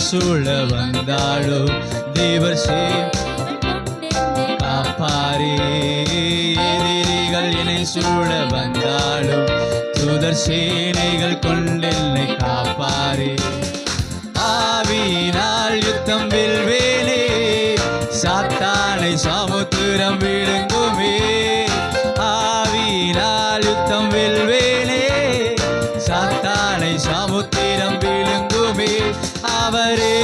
சூழ வந்தாலும் தேவர் காப்பாரே. எதிரிகள் என்னை சூழ வந்தாலும் தூதர் சேனைகள் கொண்டென்னை காப்பாரே. ஆவியினால் யுத்தம் வெல்வேனே, சாத்தானை சமுத்திரம் விழுங்குமே. ஆவியினால் யுத்தம் வெல்வேனே, சாத்தானை சமுத்திரம் விழுங்குமே. அவரே